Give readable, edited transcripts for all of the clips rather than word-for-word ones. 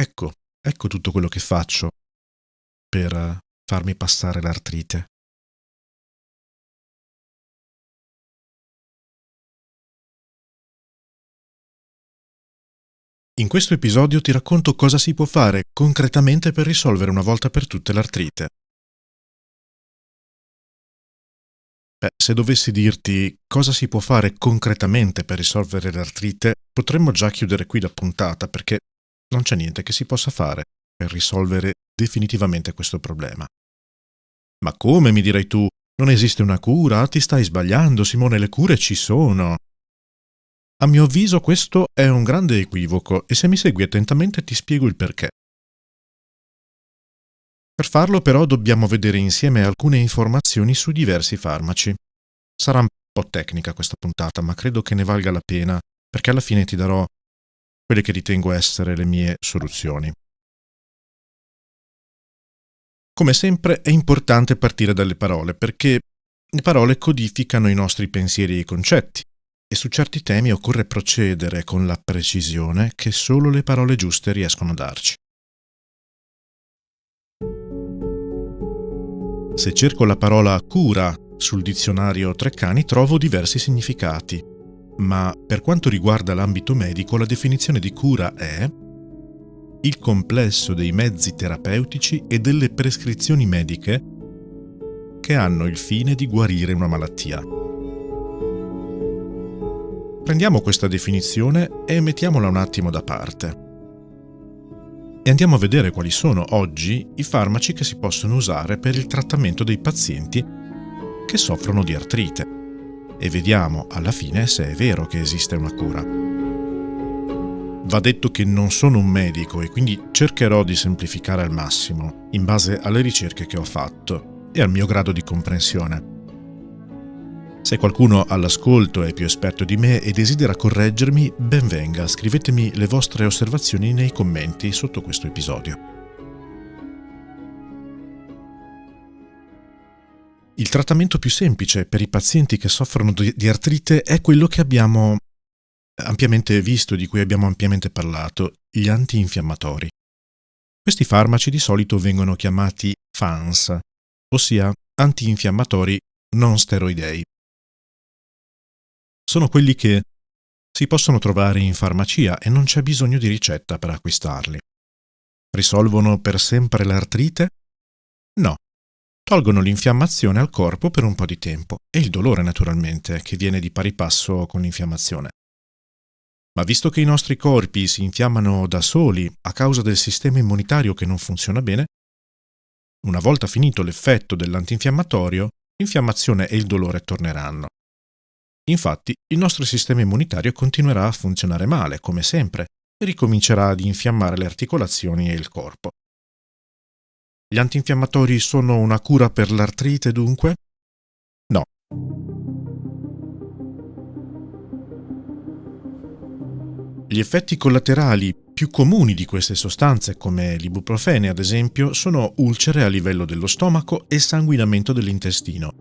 Ecco tutto quello che faccio per farmi passare l'artrite. In questo episodio ti racconto cosa si può fare concretamente per risolvere una volta per tutte l'artrite. Se dovessi dirti cosa si può fare concretamente per risolvere l'artrite, potremmo già chiudere qui la puntata perché non c'è niente che si possa fare per risolvere definitivamente questo problema. Ma come, mi dirai tu? Non esiste una cura? Ti stai sbagliando, Simone, le cure ci sono. A mio avviso questo è un grande equivoco e se mi segui attentamente ti spiego il perché. Per farlo però dobbiamo vedere insieme alcune informazioni su diversi farmaci. Sarà un po' tecnica questa puntata, ma credo che ne valga la pena perché alla fine ti darò quelle che ritengo essere le mie soluzioni. Come sempre è importante partire dalle parole perché le parole codificano i nostri pensieri e i concetti e su certi temi occorre procedere con la precisione che solo le parole giuste riescono a darci. Se cerco la parola cura sul dizionario Treccani trovo diversi significati, ma per quanto riguarda l'ambito medico la definizione di cura è il complesso dei mezzi terapeutici e delle prescrizioni mediche che hanno il fine di guarire una malattia. Prendiamo questa definizione e mettiamola un attimo da parte. E andiamo a vedere quali sono oggi i farmaci che si possono usare per il trattamento dei pazienti che soffrono di artrite. E vediamo alla fine se è vero che esiste una cura. Va detto che non sono un medico e quindi cercherò di semplificare al massimo, in base alle ricerche che ho fatto e al mio grado di comprensione. Se qualcuno all'ascolto è più esperto di me e desidera correggermi, ben venga, scrivetemi le vostre osservazioni nei commenti sotto questo episodio. Il trattamento più semplice per i pazienti che soffrono di artrite è quello che abbiamo ampiamente visto, di cui abbiamo ampiamente parlato, gli antinfiammatori. Questi farmaci di solito vengono chiamati FANS, ossia antinfiammatori non steroidei. Sono quelli che si possono trovare in farmacia e non c'è bisogno di ricetta per acquistarli. Risolvono per sempre l'artrite? No. Tolgono l'infiammazione al corpo per un po' di tempo e il dolore naturalmente, che viene di pari passo con l'infiammazione. Ma visto che i nostri corpi si infiammano da soli a causa del sistema immunitario che non funziona bene, una volta finito l'effetto dell'antinfiammatorio, l'infiammazione e il dolore torneranno. Infatti, il nostro sistema immunitario continuerà a funzionare male, come sempre, e ricomincerà ad infiammare le articolazioni e il corpo. Gli antinfiammatori sono una cura per l'artrite, dunque? No. Gli effetti collaterali più comuni di queste sostanze, come l'ibuprofene ad esempio, sono ulcere a livello dello stomaco e sanguinamento dell'intestino,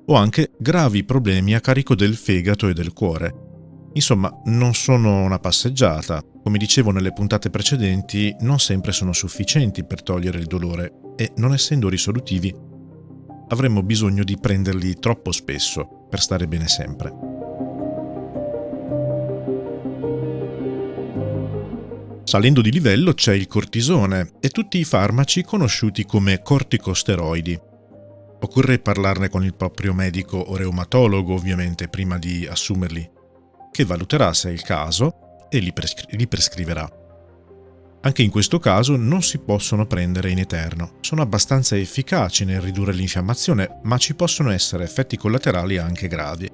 o anche gravi problemi a carico del fegato e del cuore. Insomma, non sono una passeggiata. Come dicevo nelle puntate precedenti, non sempre sono sufficienti per togliere il dolore e, non essendo risolutivi, avremmo bisogno di prenderli troppo spesso per stare bene sempre. Salendo di livello c'è il cortisone e tutti i farmaci conosciuti come corticosteroidi. Occorre parlarne con il proprio medico o reumatologo, ovviamente, prima di assumerli, che valuterà se è il caso e li prescriverà. Anche in questo caso non si possono prendere in eterno. Sono abbastanza efficaci nel ridurre l'infiammazione, ma ci possono essere effetti collaterali anche gravi.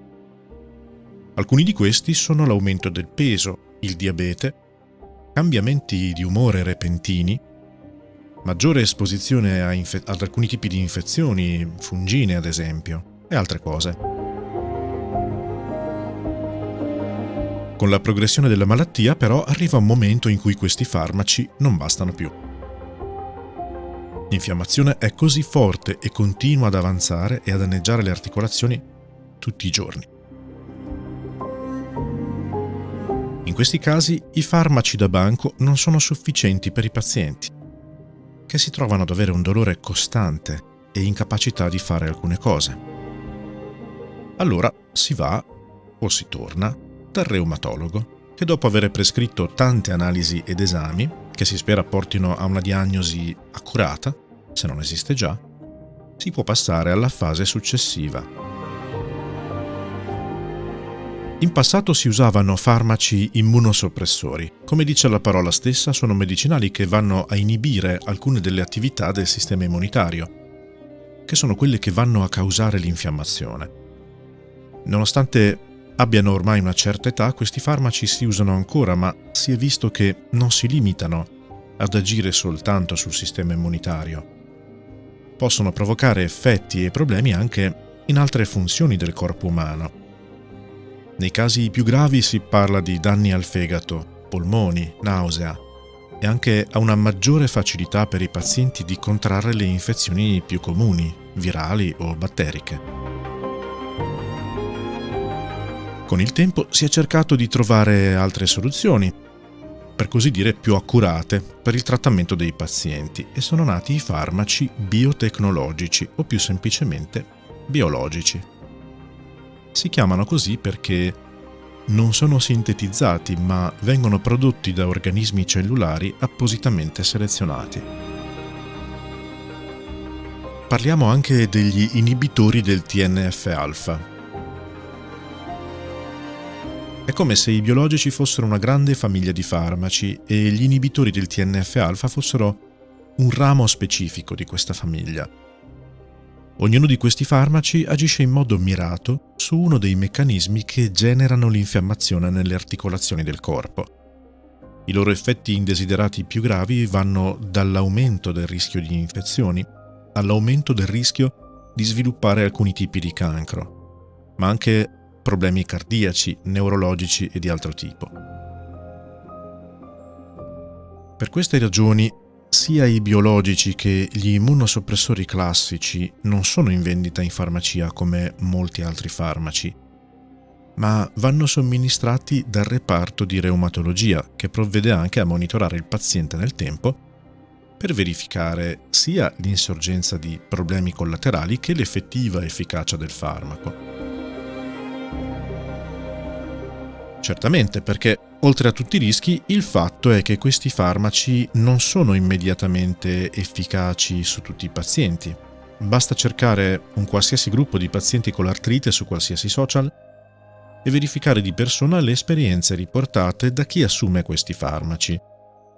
Alcuni di questi sono l'aumento del peso, il diabete, cambiamenti di umore repentini, maggiore esposizione ad alcuni tipi di infezioni, fungine ad esempio, e altre cose. Con la progressione della malattia, però, arriva un momento in cui questi farmaci non bastano più. L'infiammazione è così forte e continua ad avanzare e a danneggiare le articolazioni tutti i giorni. In In questi casi i farmaci da banco non sono sufficienti per i pazienti, che si trovano ad avere un dolore costante e incapacità di fare alcune cose. Allora si va o si torna dal reumatologo, che dopo aver prescritto tante analisi ed esami, che si spera portino a una diagnosi accurata, se non esiste già, si può passare alla fase successiva. In passato si usavano farmaci immunosoppressori. Come dice la parola stessa, sono medicinali che vanno a inibire alcune delle attività del sistema immunitario, che sono quelle che vanno a causare l'infiammazione. Nonostante abbiano ormai una certa età, questi farmaci si usano ancora, ma si è visto che non si limitano ad agire soltanto sul sistema immunitario. Possono provocare effetti e problemi anche in altre funzioni del corpo umano. Nei casi più gravi si parla di danni al fegato, polmoni, nausea e anche a una maggiore facilità per i pazienti di contrarre le infezioni più comuni, virali o batteriche. Con il tempo si è cercato di trovare altre soluzioni, per così dire più accurate, per il trattamento dei pazienti e sono nati i farmaci biotecnologici o più semplicemente biologici. Si chiamano così perché non sono sintetizzati, ma vengono prodotti da organismi cellulari appositamente selezionati. Parliamo anche degli inibitori del TNF-alfa. È come se i biologici fossero una grande famiglia di farmaci e gli inibitori del TNF-alfa fossero un ramo specifico di questa famiglia. Ognuno di questi farmaci agisce in modo mirato su uno dei meccanismi che generano l'infiammazione nelle articolazioni del corpo. I loro effetti indesiderati più gravi vanno dall'aumento del rischio di infezioni all'aumento del rischio di sviluppare alcuni tipi di cancro, ma anche problemi cardiaci, neurologici e di altro tipo. Per queste ragioni, sia i biologici che gli immunosoppressori classici non sono in vendita in farmacia come molti altri farmaci, ma vanno somministrati dal reparto di reumatologia, che provvede anche a monitorare il paziente nel tempo per verificare sia l'insorgenza di problemi collaterali che l'effettiva efficacia del farmaco. Certamente, perché oltre a tutti i rischi, il fatto è che questi farmaci non sono immediatamente efficaci su tutti i pazienti. Basta cercare un qualsiasi gruppo di pazienti con l'artrite su qualsiasi social e verificare di persona le esperienze riportate da chi assume questi farmaci.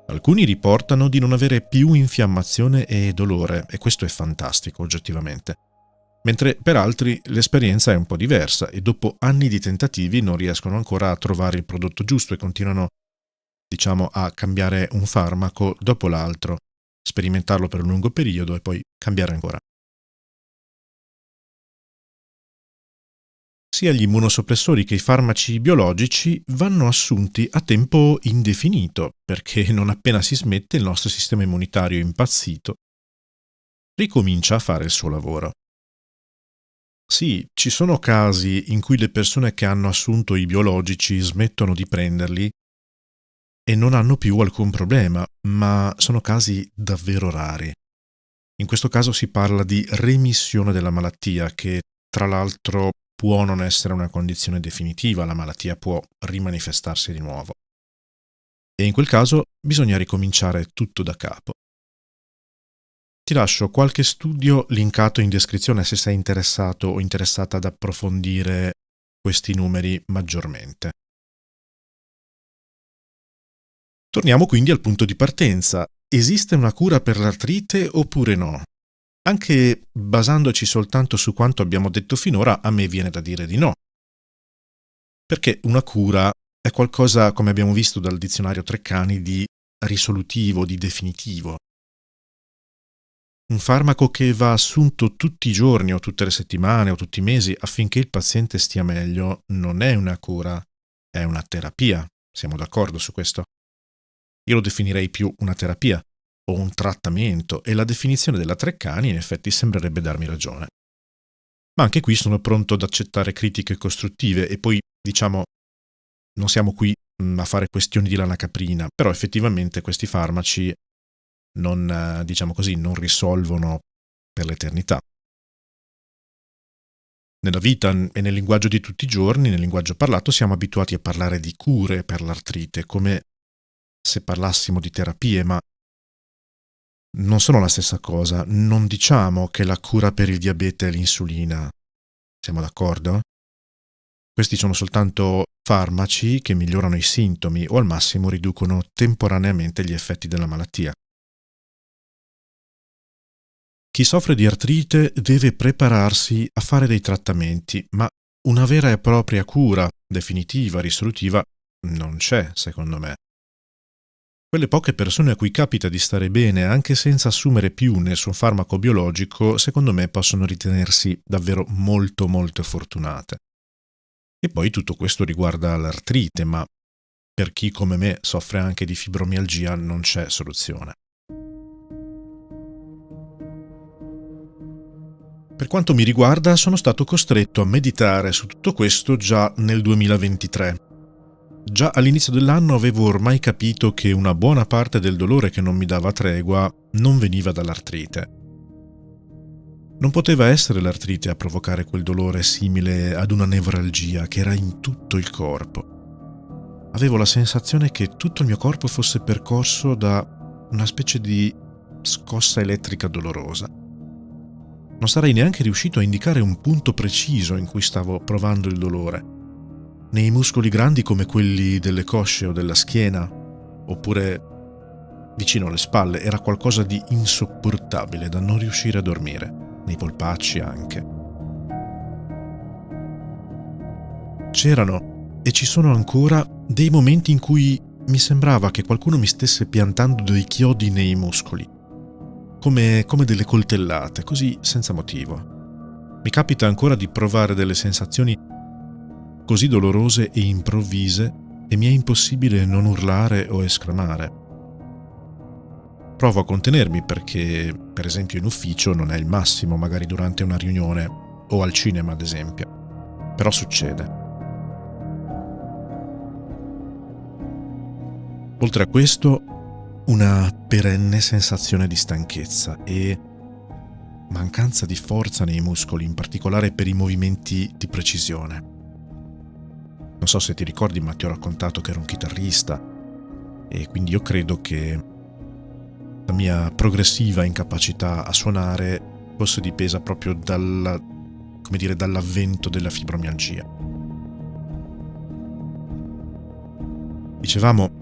Alcuni riportano di non avere più infiammazione e dolore, e questo è fantastico oggettivamente. Mentre per altri l'esperienza è un po' diversa e dopo anni di tentativi non riescono ancora a trovare il prodotto giusto e continuano, a cambiare un farmaco dopo l'altro, sperimentarlo per un lungo periodo e poi cambiare ancora. Sia gli immunosoppressori che i farmaci biologici vanno assunti a tempo indefinito, perché non appena si smette il nostro sistema immunitario impazzito ricomincia a fare il suo lavoro. Sì, ci sono casi in cui le persone che hanno assunto i biologici smettono di prenderli e non hanno più alcun problema, ma sono casi davvero rari. In questo caso si parla di remissione della malattia, che tra l'altro può non essere una condizione definitiva, la malattia può rimanifestarsi di nuovo. E in quel caso bisogna ricominciare tutto da capo. Ti lascio qualche studio linkato in descrizione se sei interessato o interessata ad approfondire questi numeri maggiormente. Torniamo quindi al punto di partenza. Esiste una cura per l'artrite oppure no? Anche basandoci soltanto su quanto abbiamo detto finora, a me viene da dire di no. Perché una cura è qualcosa, come abbiamo visto dal dizionario Treccani, di risolutivo, di definitivo. Un farmaco che va assunto tutti i giorni o tutte le settimane o tutti i mesi affinché il paziente stia meglio non è una cura, è una terapia. Siamo d'accordo su questo? Io lo definirei più una terapia o un trattamento e la definizione della Treccani in effetti sembrerebbe darmi ragione. Ma anche qui sono pronto ad accettare critiche costruttive e poi, non siamo qui a fare questioni di lana caprina, però effettivamente questi farmaci non, diciamo così, non risolvono per l'eternità. Nella vita e nel linguaggio di tutti i giorni, nel linguaggio parlato, siamo abituati a parlare di cure per l'artrite, come se parlassimo di terapie, ma non sono la stessa cosa. Non diciamo che la cura per il diabete è l'insulina. Siamo d'accordo? Questi sono soltanto farmaci che migliorano i sintomi o al massimo riducono temporaneamente gli effetti della malattia. Chi soffre di artrite deve prepararsi a fare dei trattamenti, ma una vera e propria cura definitiva, risolutiva, non c'è, secondo me. Quelle poche persone a cui capita di stare bene anche senza assumere più nessun farmaco biologico, secondo me possono ritenersi davvero molto molto fortunate. E poi tutto questo riguarda l'artrite, ma per chi come me soffre anche di fibromialgia non c'è soluzione. Per quanto mi riguarda, sono stato costretto a meditare su tutto questo già nel 2023. Già all'inizio dell'anno avevo ormai capito che una buona parte del dolore che non mi dava tregua non veniva dall'artrite. Non poteva essere l'artrite a provocare quel dolore simile ad una nevralgia che era in tutto il corpo. Avevo la sensazione che tutto il mio corpo fosse percorso da una specie di scossa elettrica dolorosa. Non sarei neanche riuscito a indicare un punto preciso in cui stavo provando il dolore. Nei muscoli grandi come quelli delle cosce o della schiena, oppure vicino alle spalle, era qualcosa di insopportabile da non riuscire a dormire, nei polpacci anche. C'erano, e ci sono ancora, dei momenti in cui mi sembrava che qualcuno mi stesse piantando dei chiodi nei muscoli, come delle coltellate, così senza motivo. Mi capita ancora di provare delle sensazioni così dolorose e improvvise e mi è impossibile non urlare o esclamare. Provo a contenermi perché, per esempio in ufficio, non è il massimo, magari durante una riunione o al cinema ad esempio. Però succede. Oltre a questo, una perenne sensazione di stanchezza e mancanza di forza nei muscoli, in particolare per i movimenti di precisione. Non so se ti ricordi, ma ti ho raccontato che ero un chitarrista e quindi io credo che la mia progressiva incapacità a suonare fosse dipesa proprio dall'avvento della fibromialgia. Dicevamo,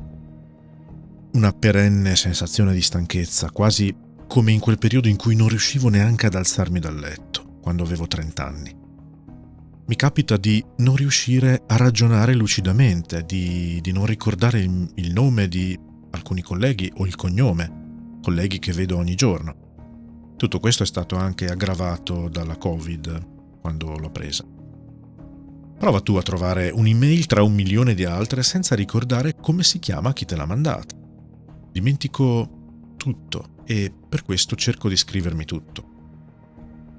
una perenne sensazione di stanchezza, quasi come in quel periodo in cui non riuscivo neanche ad alzarmi dal letto, quando avevo 30 anni. Mi capita di non riuscire a ragionare lucidamente, di non ricordare il nome di alcuni colleghi o il cognome, colleghi che vedo ogni giorno. Tutto questo è stato anche aggravato dalla Covid, quando l'ho presa. Prova tu a trovare un'email tra 1 milione di altre senza ricordare come si chiama chi te l'ha mandata. Dimentico tutto e per questo cerco di scrivermi tutto.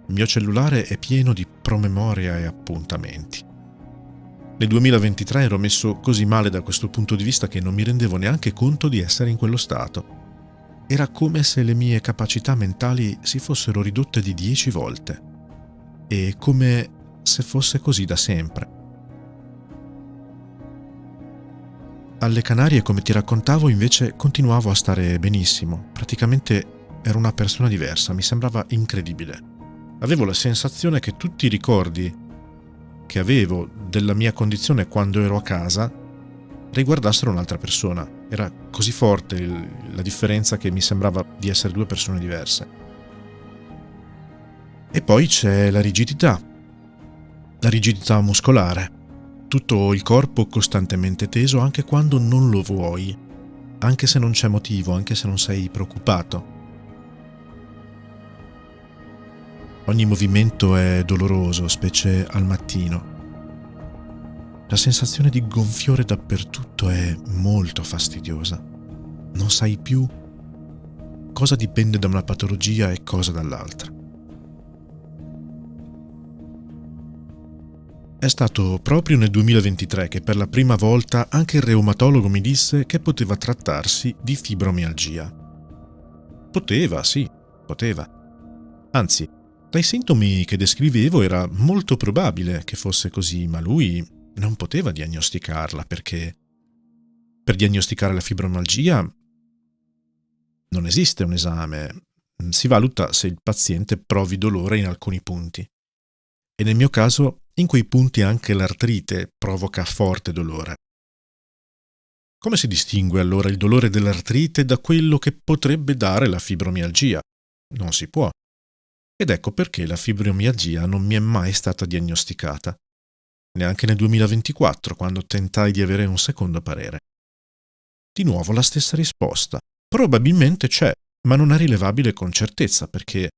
Il mio cellulare è pieno di promemoria e appuntamenti. Nel 2023 ero messo così male da questo punto di vista che non mi rendevo neanche conto di essere in quello stato. Era come se le mie capacità mentali si fossero ridotte di 10 volte. E come se fosse così da sempre. Alle Canarie, come ti raccontavo, invece continuavo a stare benissimo. Praticamente ero una persona diversa, mi sembrava incredibile. Avevo la sensazione che tutti i ricordi che avevo della mia condizione quando ero a casa riguardassero un'altra persona. Era così forte la differenza che mi sembrava di essere 2 persone diverse. E poi c'è la rigidità muscolare. Tutto il corpo costantemente teso anche quando non lo vuoi, anche se non c'è motivo, anche se non sei preoccupato. Ogni movimento è doloroso, specie al mattino. La sensazione di gonfiore dappertutto è molto fastidiosa. Non sai più cosa dipende da una patologia e cosa dall'altra. È stato proprio nel 2023 che per la prima volta anche il reumatologo mi disse che poteva trattarsi di fibromialgia. Poteva, sì, poteva. Anzi, dai sintomi che descrivevo era molto probabile che fosse così, ma lui non poteva diagnosticarla perché per diagnosticare la fibromialgia non esiste un esame. Si valuta se il paziente provi dolore in alcuni punti. E nel mio caso, in quei punti anche l'artrite provoca forte dolore. Come si distingue allora il dolore dell'artrite da quello che potrebbe dare la fibromialgia? Non si può. Ed ecco perché la fibromialgia non mi è mai stata diagnosticata, neanche nel 2024, quando tentai di avere un secondo parere. Di nuovo la stessa risposta. Probabilmente c'è, ma non è rilevabile con certezza perché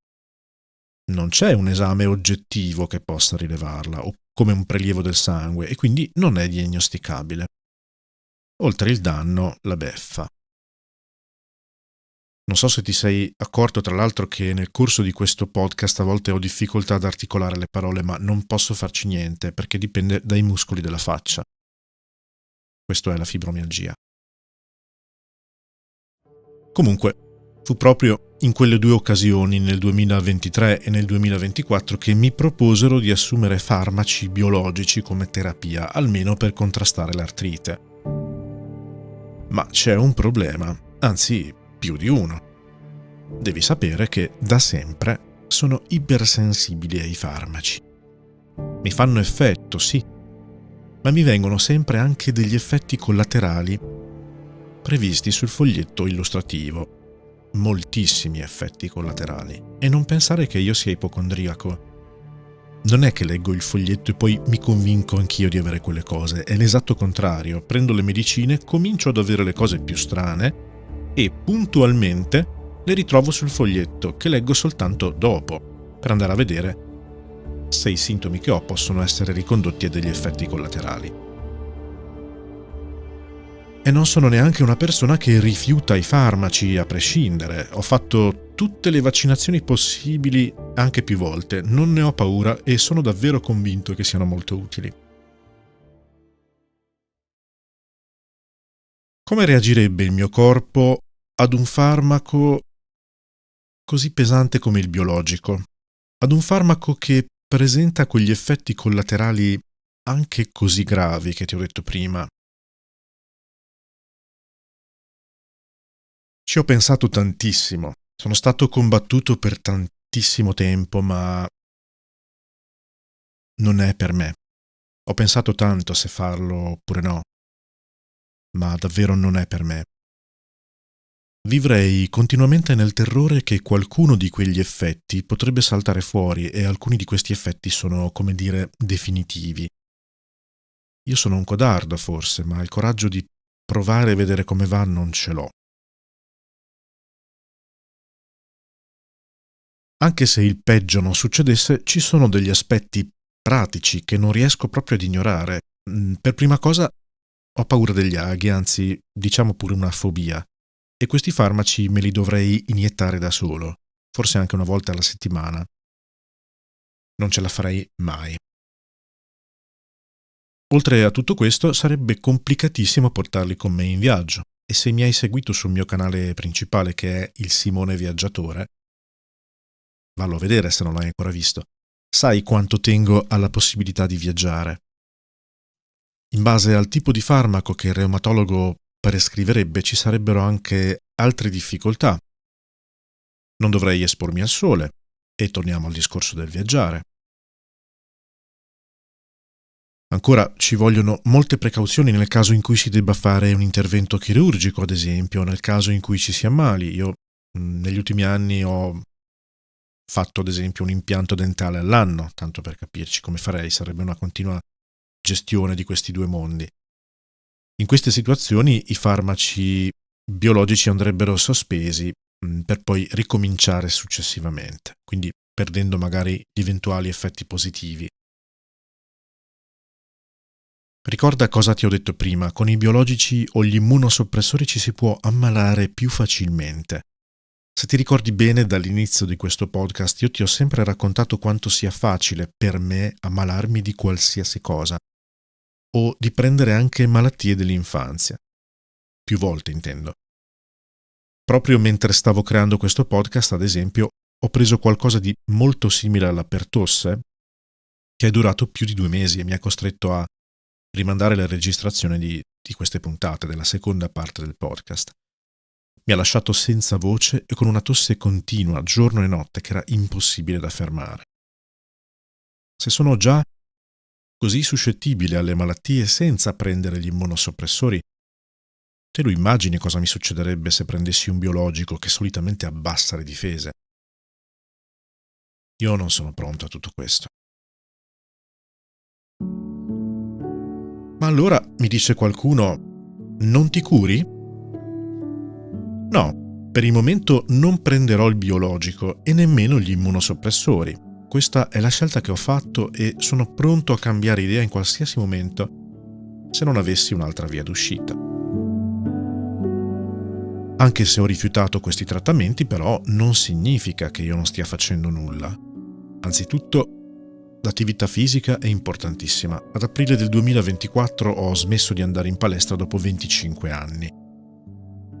non c'è un esame oggettivo che possa rilevarla, o come un prelievo del sangue, e quindi non è diagnosticabile. Oltre il danno, la beffa. Non so se ti sei accorto tra l'altro che nel corso di questo podcast a volte ho difficoltà ad articolare le parole, ma non posso farci niente perché dipende dai muscoli della faccia. Questo è la fibromialgia. Comunque, fu proprio in quelle due occasioni, nel 2023 e nel 2024, che mi proposero di assumere farmaci biologici come terapia, almeno per contrastare l'artrite. Ma c'è un problema, anzi più di uno. Devi sapere che da sempre sono ipersensibile ai farmaci. Mi fanno effetto, sì, ma mi vengono sempre anche degli effetti collaterali previsti sul foglietto illustrativo. Moltissimi effetti collaterali. E non pensare che io sia ipocondriaco. Non è che leggo il foglietto e poi mi convinco anch'io di avere quelle cose, è l'esatto contrario. Prendo le medicine, comincio ad avere le cose più strane e puntualmente le ritrovo sul foglietto, che leggo soltanto dopo, per andare a vedere se i sintomi che ho possono essere ricondotti a degli effetti collaterali. E non sono neanche una persona che rifiuta i farmaci a prescindere. Ho fatto tutte le vaccinazioni possibili anche più volte, non ne ho paura e sono davvero convinto che siano molto utili. Come reagirebbe il mio corpo ad un farmaco così pesante come il biologico? Ad un farmaco che presenta quegli effetti collaterali anche così gravi che ti ho detto prima? Ci ho pensato tantissimo, sono stato combattuto per tantissimo tempo, ma non è per me. Ho pensato tanto se farlo oppure no, ma davvero non è per me. Vivrei continuamente nel terrore che qualcuno di quegli effetti potrebbe saltare fuori e alcuni di questi effetti sono, come dire, definitivi. Io sono un codardo forse, ma il coraggio di provare e vedere come va non ce l'ho. Anche se il peggio non succedesse, ci sono degli aspetti pratici che non riesco proprio ad ignorare. Per prima cosa ho paura degli aghi, anzi, diciamo pure una fobia. E questi farmaci me li dovrei iniettare da solo, forse anche una volta alla settimana. Non ce la farei mai. Oltre a tutto questo, sarebbe complicatissimo portarli con me in viaggio. E se mi hai seguito sul mio canale principale, che è il Simone Viaggiatore, vallo a vedere se non l'hai ancora visto, sai quanto tengo alla possibilità di viaggiare. In base al tipo di farmaco che il reumatologo prescriverebbe ci sarebbero anche altre difficoltà. Non dovrei espormi al sole, e torniamo al discorso del viaggiare. Ancora ci vogliono molte precauzioni nel caso in cui si debba fare un intervento chirurgico, ad esempio, nel caso in cui ci si ammali. Io negli ultimi anni ho fatto, ad esempio, un impianto dentale all'anno, tanto per capirci come farei, sarebbe una continua gestione di questi due mondi. In queste situazioni i farmaci biologici andrebbero sospesi per poi ricominciare successivamente, quindi perdendo magari gli eventuali effetti positivi. Ricorda cosa ti ho detto prima, con i biologici o gli immunosoppressori ci si può ammalare più facilmente. Se ti ricordi bene, dall'inizio di questo podcast io ti ho sempre raccontato quanto sia facile per me ammalarmi di qualsiasi cosa o di prendere anche malattie dell'infanzia. Più volte intendo. Proprio mentre stavo creando questo podcast, ad esempio, ho preso qualcosa di molto simile alla pertosse, che è durato più di 2 mesi e mi ha costretto a rimandare la registrazione di queste puntate, della seconda parte del podcast. Mi ha lasciato senza voce e con una tosse continua, giorno e notte, che era impossibile da fermare. Se sono già così suscettibile alle malattie senza prendere gli immunosoppressori, te lo immagini cosa mi succederebbe se prendessi un biologico che solitamente abbassa le difese? Io non sono pronto a tutto questo. Ma allora, mi dice qualcuno, non ti curi? No, per il momento non prenderò il biologico e nemmeno gli immunosoppressori. Questa è la scelta che ho fatto e sono pronto a cambiare idea in qualsiasi momento se non avessi un'altra via d'uscita. Anche se ho rifiutato questi trattamenti, però, non significa che io non stia facendo nulla. Anzitutto, l'attività fisica è importantissima. Ad aprile del 2024 ho smesso di andare in palestra dopo 25 anni.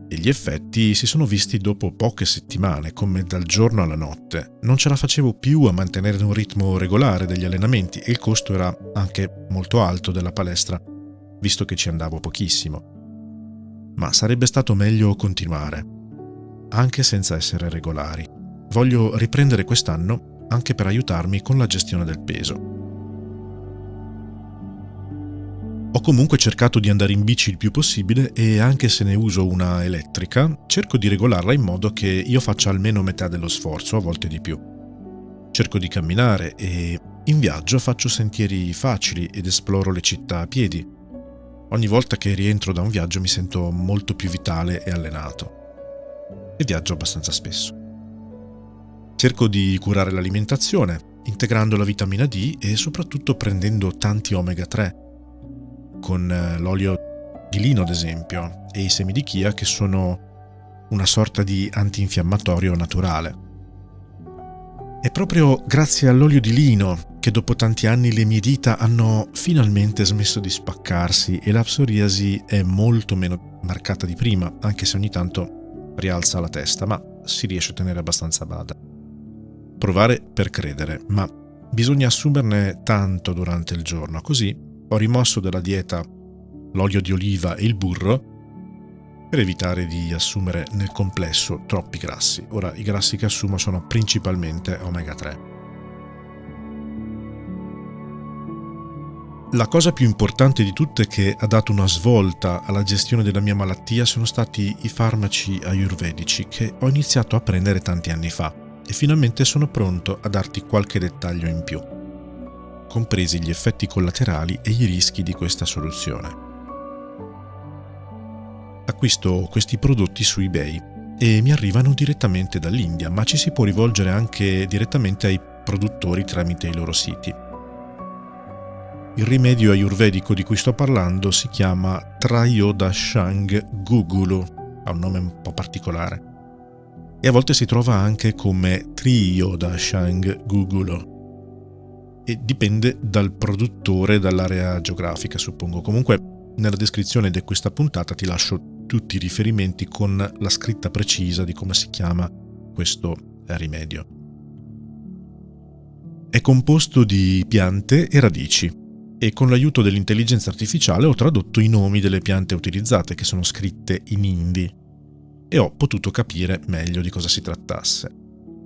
E gli effetti si sono visti dopo poche settimane, come dal giorno alla notte. Non ce la facevo più a mantenere un ritmo regolare degli allenamenti e il costo era anche molto alto della palestra, visto che ci andavo pochissimo. Ma sarebbe stato meglio continuare, anche senza essere regolari. Voglio riprendere quest'anno anche per aiutarmi con la gestione del peso. Ho comunque cercato di andare in bici il più possibile e anche se ne uso una elettrica, cerco di regolarla in modo che io faccia almeno metà dello sforzo, a volte di più. Cerco di camminare e in viaggio faccio sentieri facili ed esploro le città a piedi. Ogni volta che rientro da un viaggio mi sento molto più vitale e allenato. E viaggio abbastanza spesso. Cerco di curare l'alimentazione, integrando la vitamina D e soprattutto prendendo tanti omega 3, con l'olio di lino ad esempio e i semi di chia che sono una sorta di antinfiammatorio naturale. È proprio grazie all'olio di lino che dopo tanti anni le mie dita hanno finalmente smesso di spaccarsi e la psoriasi è molto meno marcata di prima, anche se ogni tanto rialza la testa, ma si riesce a tenere abbastanza a bada. Provare per credere, ma bisogna assumerne tanto durante il giorno, così ho rimosso dalla dieta l'olio di oliva e il burro per evitare di assumere nel complesso troppi grassi. Ora, i grassi che assumo sono principalmente omega 3. La cosa più importante di tutte che ha dato una svolta alla gestione della mia malattia sono stati i farmaci ayurvedici che ho iniziato a prendere tanti anni fa e finalmente sono pronto a darti qualche dettaglio in più, compresi gli effetti collaterali e i rischi di questa soluzione. Acquisto questi prodotti su eBay e mi arrivano direttamente dall'India, ma ci si può rivolgere anche direttamente ai produttori tramite i loro siti. Il rimedio ayurvedico di cui sto parlando si chiama Trayodashang Gugulu, ha un nome un po' particolare, e a volte si trova anche come Triyodashang Gugulu. E dipende dal produttore e dall'area geografica, suppongo. Comunque, nella descrizione di questa puntata ti lascio tutti i riferimenti con la scritta precisa di come si chiama questo rimedio. È composto di piante e radici e con l'aiuto dell'intelligenza artificiale ho tradotto i nomi delle piante utilizzate che sono scritte in hindi e ho potuto capire meglio di cosa si trattasse.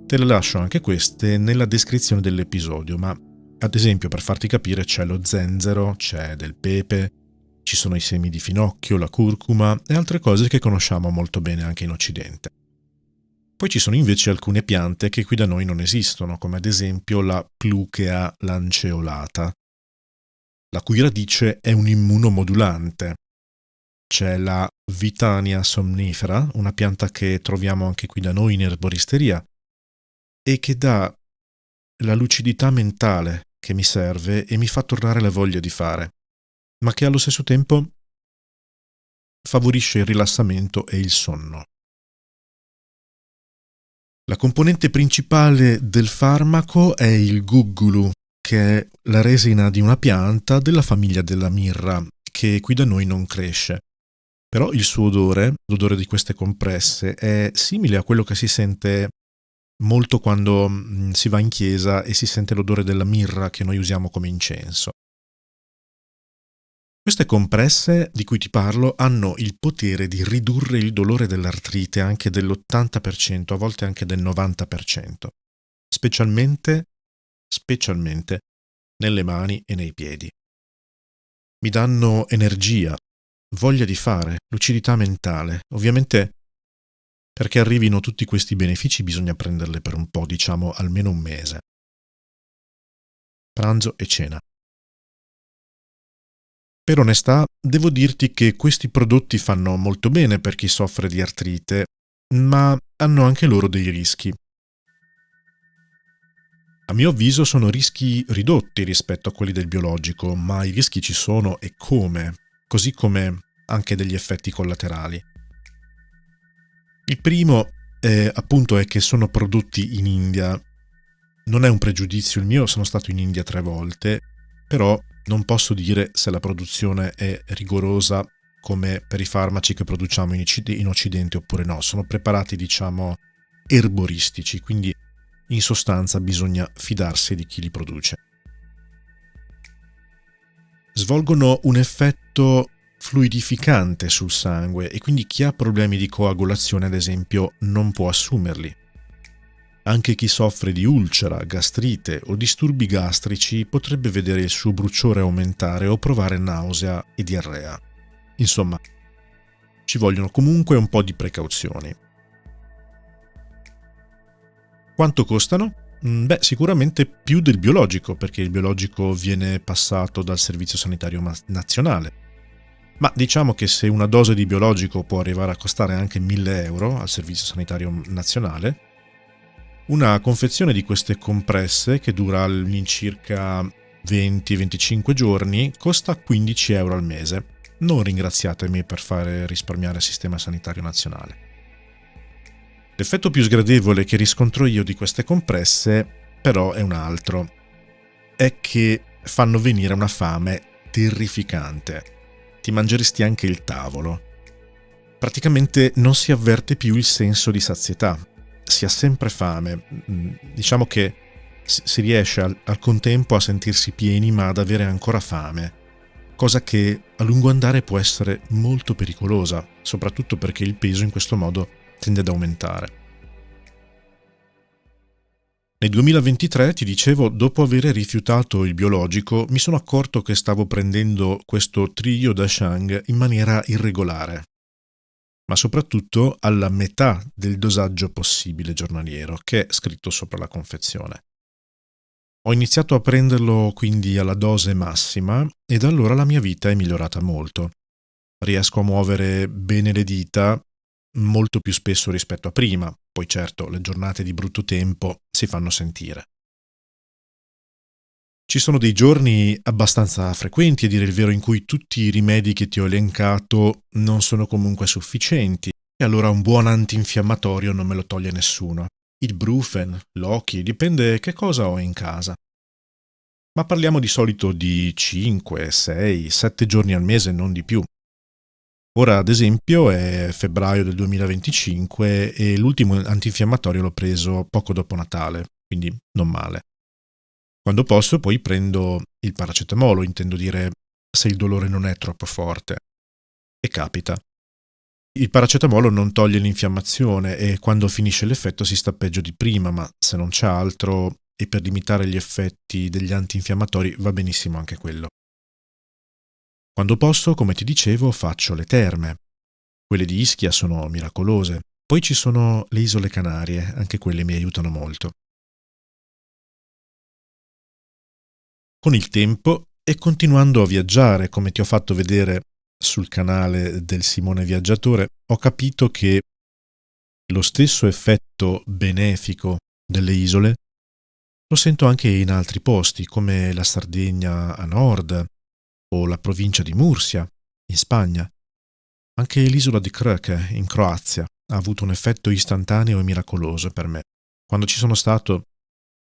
Te le lascio anche queste nella descrizione dell'episodio, ma ad esempio, per farti capire, c'è lo zenzero, c'è del pepe, ci sono i semi di finocchio, la curcuma e altre cose che conosciamo molto bene anche in Occidente. Poi ci sono invece alcune piante che qui da noi non esistono, come ad esempio la Pluchea lanceolata, la cui radice è un immunomodulante. C'è la Vitania somnifera, una pianta che troviamo anche qui da noi in erboristeria, e che dà la lucidità mentale che mi serve e mi fa tornare la voglia di fare, ma che allo stesso tempo favorisce il rilassamento e il sonno. La componente principale del farmaco è il guggulu, che è la resina di una pianta della famiglia della mirra, che qui da noi non cresce. Però il suo odore, l'odore di queste compresse, è simile a quello che si sente molto quando si va in chiesa e si sente l'odore della mirra che noi usiamo come incenso. Queste compresse di cui ti parlo hanno il potere di ridurre il dolore dell'artrite anche dell'80%, a volte anche del 90%, specialmente nelle mani e nei piedi. Mi danno energia, voglia di fare, lucidità mentale. Ovviamente perché arrivino tutti questi benefici bisogna prenderle per un po', diciamo almeno un mese. Pranzo e cena. Per onestà, devo dirti che questi prodotti fanno molto bene per chi soffre di artrite, ma hanno anche loro dei rischi. A mio avviso sono rischi ridotti rispetto a quelli del biologico, ma i rischi ci sono e come, così come anche degli effetti collaterali. Il primo appunto è che sono prodotti in India. Non è un pregiudizio il mio, sono stato in India 3 volte, però non posso dire se la produzione è rigorosa come per i farmaci che produciamo in Occidente oppure no. Sono preparati, diciamo, erboristici, quindi in sostanza bisogna fidarsi di chi li produce. Svolgono un effetto fluidificante sul sangue e quindi chi ha problemi di coagulazione, ad esempio, non può assumerli. Anche chi soffre di ulcera, gastrite o disturbi gastrici potrebbe vedere il suo bruciore aumentare o provare nausea e diarrea. Insomma, ci vogliono comunque un po' di precauzioni. Quanto costano? Sicuramente più del biologico, perché il biologico viene passato dal Servizio Sanitario Nazionale. Ma diciamo che se una dose di biologico può arrivare a costare anche 1.000 euro al Servizio Sanitario Nazionale, una confezione di queste compresse, che dura all'incirca 20-25 giorni, costa 15 euro al mese. Non ringraziatemi per fare risparmiare il Sistema Sanitario Nazionale. L'effetto più sgradevole che riscontro io di queste compresse, però, è un altro. È che fanno venire una fame terrificante. Ti mangeresti anche il tavolo. Praticamente non si avverte più il senso di sazietà. Si ha sempre fame. Diciamo che si riesce al contempo a sentirsi pieni ma ad avere ancora fame, cosa che a lungo andare può essere molto pericolosa, soprattutto perché il peso in questo modo tende ad aumentare. Nel 2023, ti dicevo, dopo aver rifiutato il biologico, mi sono accorto che stavo prendendo questo trio da Shang in maniera irregolare, ma soprattutto alla metà del dosaggio possibile giornaliero, che è scritto sopra la confezione. Ho iniziato a prenderlo quindi alla dose massima e da allora la mia vita è migliorata molto. Riesco a muovere bene le dita molto più spesso rispetto a prima, poi certo le giornate di brutto tempo si fanno sentire. Ci sono dei giorni abbastanza frequenti, a dire il vero, in cui tutti i rimedi che ti ho elencato non sono comunque sufficienti, e allora un buon antinfiammatorio non me lo toglie nessuno. Il Brufen, l'Oki, dipende che cosa ho in casa. Ma parliamo di solito di 5, 6, 7 giorni al mese, non di più. Ora, ad esempio, è febbraio del 2025 e l'ultimo antinfiammatorio l'ho preso poco dopo Natale, quindi non male. Quando posso poi prendo il paracetamolo, intendo dire se il dolore non è troppo forte. E capita. Il paracetamolo non toglie l'infiammazione e quando finisce l'effetto si sta peggio di prima, ma se non c'è altro e per limitare gli effetti degli antinfiammatori va benissimo anche quello. Quando posso, come ti dicevo, faccio le terme. Quelle di Ischia sono miracolose. Poi ci sono le Isole Canarie, anche quelle mi aiutano molto. Con il tempo e continuando a viaggiare, come ti ho fatto vedere sul canale del Simone Viaggiatore, ho capito che lo stesso effetto benefico delle isole lo sento anche in altri posti, come la Sardegna a nord o la provincia di Murcia, in Spagna. Anche l'isola di Krk, in Croazia, ha avuto un effetto istantaneo e miracoloso per me. Quando ci sono stato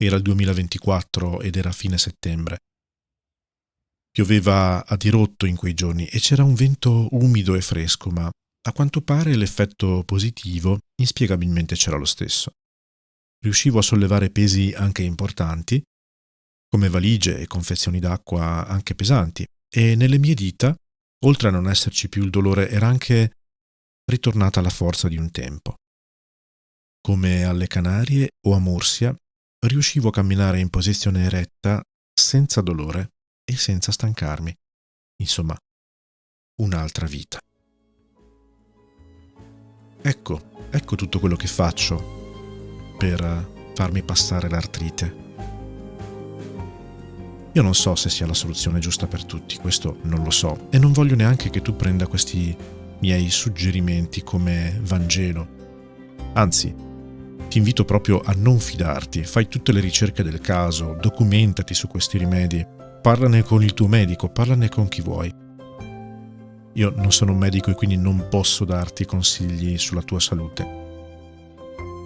era il 2024 ed era fine settembre. Pioveva a dirotto in quei giorni e c'era un vento umido e fresco, ma a quanto pare l'effetto positivo inspiegabilmente c'era lo stesso. Riuscivo a sollevare pesi anche importanti, come valigie e confezioni d'acqua anche pesanti, e nelle mie dita, oltre a non esserci più il dolore, era anche ritornata la forza di un tempo. Come alle Canarie o a Mursia, riuscivo a camminare in posizione eretta senza dolore e senza stancarmi. Insomma, un'altra vita. Ecco tutto quello che faccio per farmi passare l'artrite. Io non so se sia la soluzione giusta per tutti, questo non lo so, e non voglio neanche che tu prenda questi miei suggerimenti come Vangelo. Anzi, ti invito proprio a non fidarti, fai tutte le ricerche del caso, documentati su questi rimedi, parlane con il tuo medico, parlane con chi vuoi. Io non sono un medico e quindi non posso darti consigli sulla tua salute.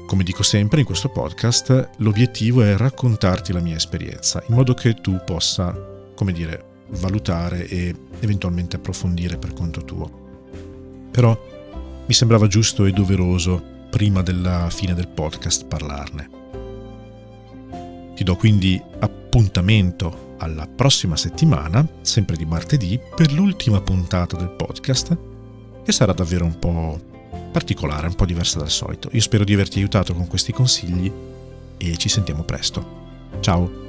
Come dico sempre in questo podcast, l'obiettivo è raccontarti la mia esperienza, in modo che tu possa, valutare e eventualmente approfondire per conto tuo. Però mi sembrava giusto e doveroso, prima della fine del podcast, parlarne. Ti do quindi appuntamento alla prossima settimana, sempre di martedì, per l'ultima puntata del podcast, che sarà davvero un po' particolare, un po' diversa dal solito. Io spero di averti aiutato con questi consigli e ci sentiamo presto. Ciao!